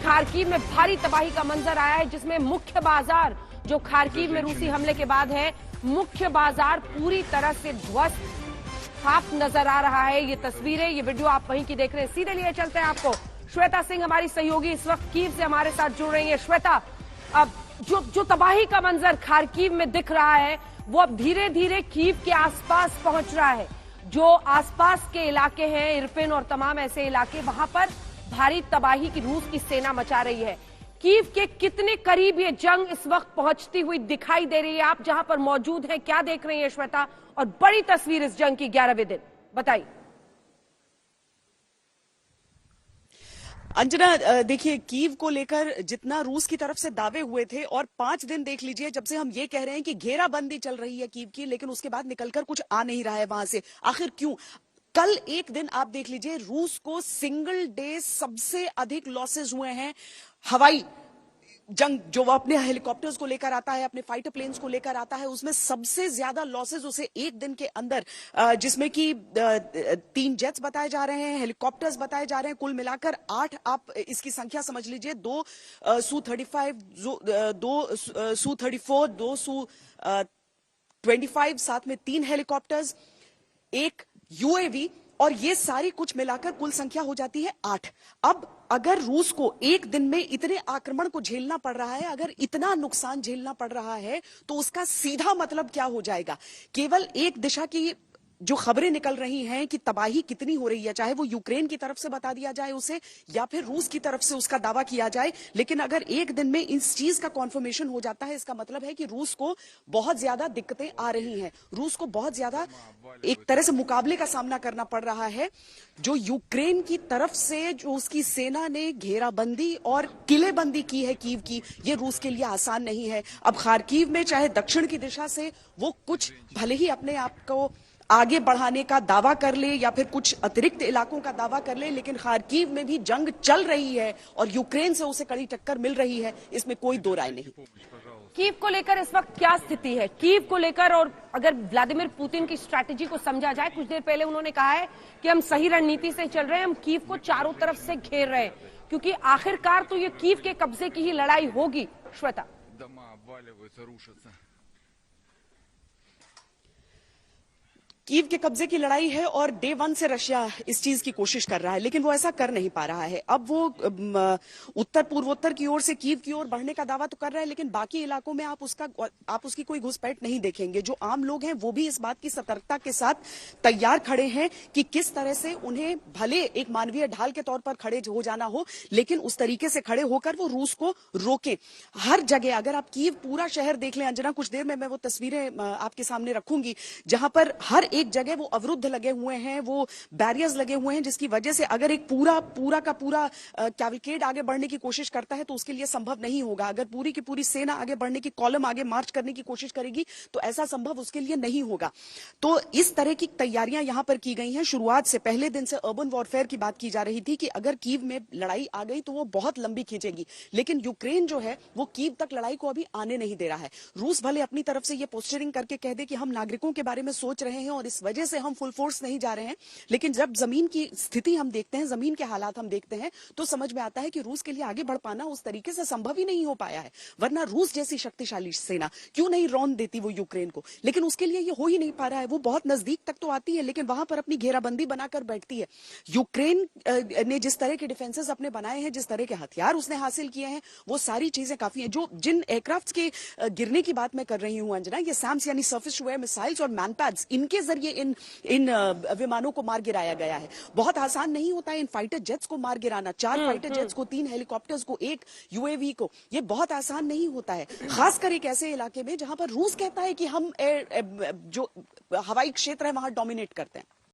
Kharkiv में भारी तबाही का मंजर आया है, जिसमें मुख्य बाजार जो खार्किव में रूसी हमले के बाद है, मुख्य बाजार पूरी तरह से ध्वस्त साफ नजर आ रहा है। ये तस्वीरें, ये वीडियो आप वहीं की देख रहे हैं। सीधे लिए चलते हैं आपको। श्वेता सिंह हमारी सहयोगी इस वक्त कीव से हमारे साथ जुड़ रही है। श्वेता, अब जो तबाही का मंजर खार्किव में दिख रहा है, वो अब धीरे धीरे कीव के आसपास पहुंच रहा है। जो आसपास के इलाके हैं, इरपिन और तमाम ऐसे इलाके, वहां पर भारी तबाही की रूस की सेना मचा रही है। कीव के कितने करीब ये जंग इस वक्त पहुंचती हुई दिखाई दे रही है? आप जहां पर मौजूद हैं, क्या देख रही हैं श्वेता? और बड़ी तस्वीर इस जंग की 11वें दिन, बताइए। अंजना, देखिए, कीव को लेकर जितना रूस की तरफ से दावे हुए थे, और 5 दिन देख लीजिए जब से हम ये कह रहे हैं कि घेराबंदी चल रही है कीव की, लेकिन उसके बाद निकलकर कुछ आ नहीं रहा है वहां से। आखिर क्यों? कल एक दिन आप देख लीजिए, रूस को सिंगल डे सबसे अधिक लॉसेज हुए हैं। हवाई जंग जो वो अपने हेलीकॉप्टर्स को लेकर आता है, अपने फाइटर प्लेन्स को लेकर आता है, उसमें सबसे ज्यादा लॉसेज उसे एक दिन के अंदर, जिसमें कि 3 जेट्स बताए जा रहे हैं, हेलीकॉप्टर्स बताए जा रहे हैं, कुल मिलाकर 8 आप इसकी संख्या समझ लीजिए। 2 Su-35, 2 Su-34, 2 Su-25, साथ में 3 हेलीकॉप्टर्स, 1 यूएवी, और ये सारी कुछ मिलाकर कुल संख्या हो जाती है 8। अब अगर रूस को एक दिन में इतने आक्रमण को झेलना पड़ रहा है, अगर इतना नुकसान झेलना पड़ रहा है, तो उसका सीधा मतलब क्या हो जाएगा? केवल एक दिशा की जो खबरें निकल रही हैं कि तबाही कितनी हो रही है, चाहे वो यूक्रेन की तरफ से बता दिया जाए उसे, या फिर रूस की तरफ से उसका दावा किया जाए, लेकिन अगर एक दिन में इस चीज का कॉन्फर्मेशन हो जाता है, इसका मतलब है कि रूस को बहुत ज्यादा दिक्कतें आ रही हैं। रूस को बहुत ज्यादा एक तरह से मुकाबले का सामना करना पड़ रहा है। जो यूक्रेन की तरफ से जो उसकी सेना ने घेराबंदी और किलेबंदी की है कीव की, ये रूस के लिए आसान नहीं है। अब खार्किव में चाहे दक्षिण की दिशा से वो कुछ भले ही अपने आप को आगे बढ़ाने का दावा कर ले या फिर कुछ अतिरिक्त इलाकों का दावा कर ले, लेकिन खार्किव में भी जंग चल रही है और यूक्रेन से उसे कड़ी टक्कर मिल रही है, इसमें कोई दो राय नहीं। कीव को लेकर इस वक्त क्या स्थिति है? कीव को लेकर, और अगर व्लादिमीर पुतिन की स्ट्रैटेजी को समझा जाए, कुछ देर पहले उन्होंने कहा है कि हम सही रणनीति से चल रहे हैं, हम कीव को चारों तरफ से घेर रहे हैं, क्योंकि आखिरकार तो ये कीव के कब्जे की ही लड़ाई होगी। श्वेता, कीव के कब्जे की लड़ाई है और डे 1 से रशिया इस चीज की कोशिश कर रहा है, लेकिन वो ऐसा कर नहीं पा रहा है। अब वो उत्तर पूर्वोत्तर की ओर से कीव की ओर बढ़ने का दावा तो कर रहा है, लेकिन बाकी इलाकों में आप उसकी कोई घुसपैठ नहीं देखेंगे। जो आम लोग हैं वो भी इस बात की सतर्कता के साथ तैयार खड़े हैं कि किस तरह से उन्हें भले एक मानवीय ढाल के तौर पर खड़े हो जाना हो, लेकिन उस तरीके से खड़े होकर वो रूस को रोके। हर जगह अगर आप कीव पूरा शहर देख लें, अंजना, कुछ देर में मैं वो तस्वीरें आपके सामने रखूंगी, जहां पर हर एक जगह वो अवरुद्ध लगे हुए हैं, वो बैरियर्स लगे हुए हैं, जिसकी वजह से अगर एक पूरा का पूरा कैवलकेड आगे बढ़ने की कोशिश करता है तो उसके लिए संभव नहीं होगा। अगर पूरी की पूरी सेना आगे बढ़ने की, कॉलम आगे मार्च करने की कोशिश करेगी तो ऐसा संभव उसके लिए नहीं होगा। तो इस तरह की तैयारियां यहां पर की गई हैं। शुरुआत से, पहले दिन से अर्बन वॉरफेयर की बात की जा रही थी कि अगर कीव में लड़ाई आ गई तो वो बहुत लंबी खींचेगी, लेकिन यूक्रेन जो है वो कीव तक लड़ाई को अभी आने नहीं दे रहा है। रूस भले अपनी तरफ से ये पोस्टरिंग करके कह दे कि हम नागरिकों के बारे में सोच रहे हैं और इस वजह से हम फुल फोर्स नहीं जा रहे हैं, लेकिन जब जमीन की स्थिति हम देखते हैं, जमीन के हालात हम देखते हैं, तो समझ में आता है कि रूस के लिए आगे बढ़ पाना उस तरीके से संभव ही नहीं हो पाया है। वरना रूस जैसी शक्तिशाली सेना क्यों नहीं रौंद देती वो यूक्रेन को, लेकिन उसके लिए ये हो ही नहीं पा रहा है। वो बहुत नजदीक तक तो आती है, लेकिन वहां पर अपनी घेराबंदी बनाकर बैठती है। यूक्रेन ने जिस तरह के डिफेंसेस अपने बनाए हैं, जिस तरह के हथियार उसने हासिल किए हैं, वो सारी चीजें काफी हैं। जो जिन एयरक्राफ्ट के गिरने की बात मैं कर रही हूं अंजना, ये सैम्स यानी सर्फेस टू एयर मिसाइल्स और मैनपैड्स, इनके जरिए इन विमानों को मार गिराया गया है। बहुत आसान नहीं होता है इन फाइटर जेट्स को मार गिराना। 4 फाइटर जेट्स को, 3 हेलीकॉप्टर्स को, 1 यूएवी को, ये बहुत आसान नहीं होता है, खासकर एक ऐसे इलाके में जहां पर रूस कहता है कि हम जो हवाई क्षेत्र है वहां डोमिनेट करते हैं।